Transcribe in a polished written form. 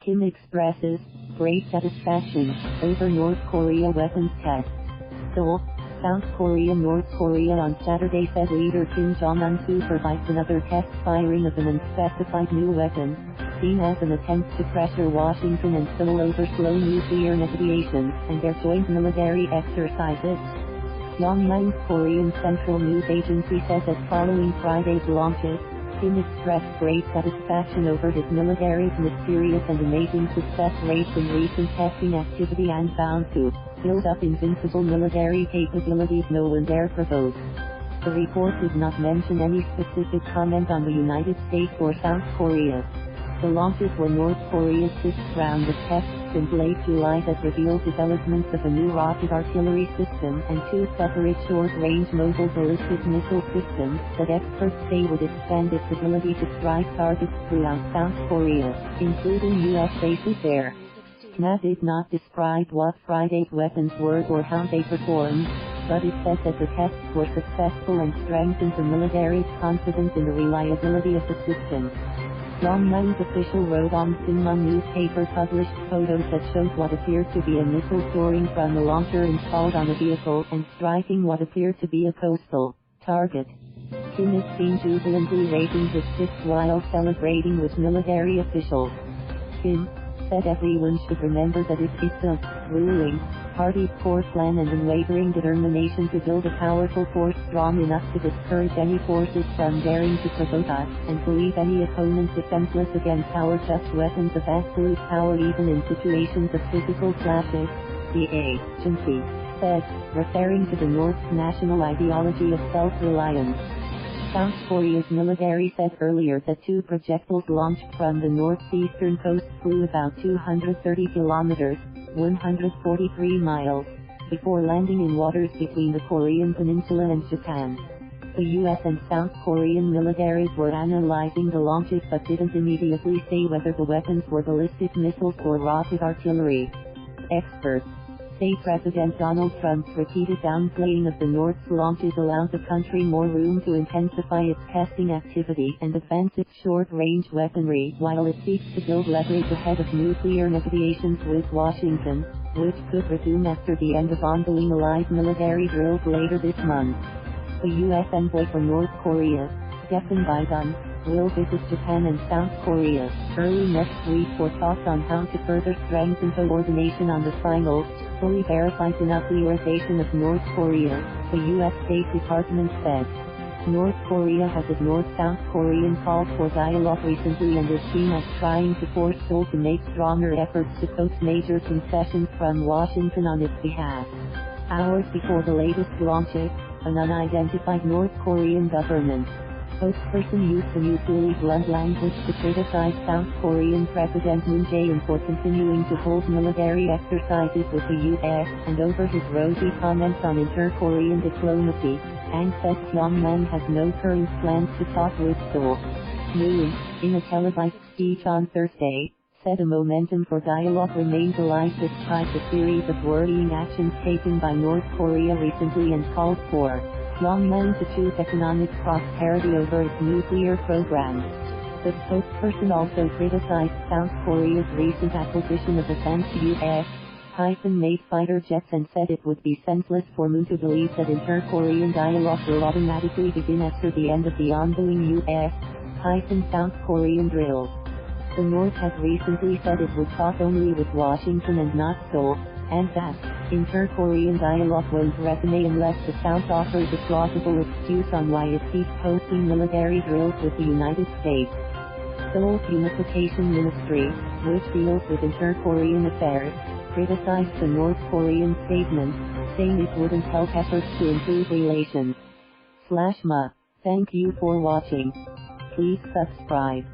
Kim expresses great satisfaction over North Korea weapons test. Seoul, South Korea. North Korea on Saturday said leader Kim Jong Un supervised another test firing of an unspecified new weapon, seen as an attempt to pressure Washington and Seoul over slow nuclear negotiations and their joint military exercises. Pyongyang's Korean Central News Agency says that following Friday's launches, Kim expressed great satisfaction over his military's mysterious and amazing success rates in recent testing activity and vowed to build up invincible military capabilities no one dare provoke. The report did not mention any specific comment on the United States or South Korea. The launches were North Korea's sixth round of tests since late July that revealed developments of a new rocket artillery system and two separate short-range mobile ballistic missile systems that experts say would expand its ability to strike targets throughout South Korea, including U.S. bases there. KCNA did not describe what Friday's weapons were or how they performed, but it said that the tests were successful and strengthened the military's confidence in the reliability of the system. Pyongyang's official Rodong Sinmun newspaper published photos that showed what appeared to be a missile soaring from a launcher installed on a vehicle and striking what appeared to be a coastal target. Kim is seen jubilantly raising his fist while celebrating with military officials. Kim said everyone should remember that it is the ruling party's core plan and unwavering determination to build a powerful force strong enough to discourage any forces from daring to provoke us, and to leave any opponent defenseless against our just weapons of absolute power even in situations of physical clashes, the agency said, referring to the North's national ideology of self-reliance. South Korea's military said earlier that two projectiles launched from the northeastern coast flew about 230 kilometers, 143 miles, before landing in waters between the Korean Peninsula and Japan. The U.S. and South Korean militaries were analyzing the launches but didn't immediately say whether the weapons were ballistic missiles or rocket artillery. Experts say President Donald Trump's repeated downplaying of the North's launches allowed the country more room to intensify its testing activity and advance its short-range weaponry while it seeks to build leverage ahead of nuclear negotiations with Washington, which could resume after the end of ongoing allied military drills later this month. The U.S. envoy for North Korea, Biegun, will visit Japan and South Korea early next week for talks on how to further strengthen coordination on the final, fully verified denuclearization of North Korea, the U.S. State Department said. North Korea has ignored South Korean calls for dialogue recently and is seen as trying to force Seoul to make stronger efforts to coax major concessions from Washington on its behalf. Hours before the latest launches, an unidentified North Korean government spokesperson used unusually blunt language to criticize South Korean President Moon Jae-in for continuing to hold military exercises with the U.S. and over his rosy comments on inter-Korean diplomacy, and said Pyongyang has no current plans to talk with Seoul. Moon, in a televised speech on Thursday, said the momentum for dialogue remains alive despite a series of worrying actions taken by North Korea recently and called for Pyongyang to choose economic prosperity over its nuclear program. The spokesperson also criticized South Korea's recent acquisition of advanced U.S.-made fighter jets and said it would be senseless for Moon to believe that inter-Korean dialogue will automatically begin after the end of the ongoing U.S.-South Korean drills. The North has recently said it would talk only with Washington and not Seoul, and that inter-Korean dialogue won't resonate unless the South offers a plausible excuse on why it keeps hosting military drills with the United States. Seoul's Unification Ministry, which deals with inter-Korean affairs, criticized the North Korean statement, saying it wouldn't help efforts to improve relations. /Ma. Thank you for watching. Please subscribe.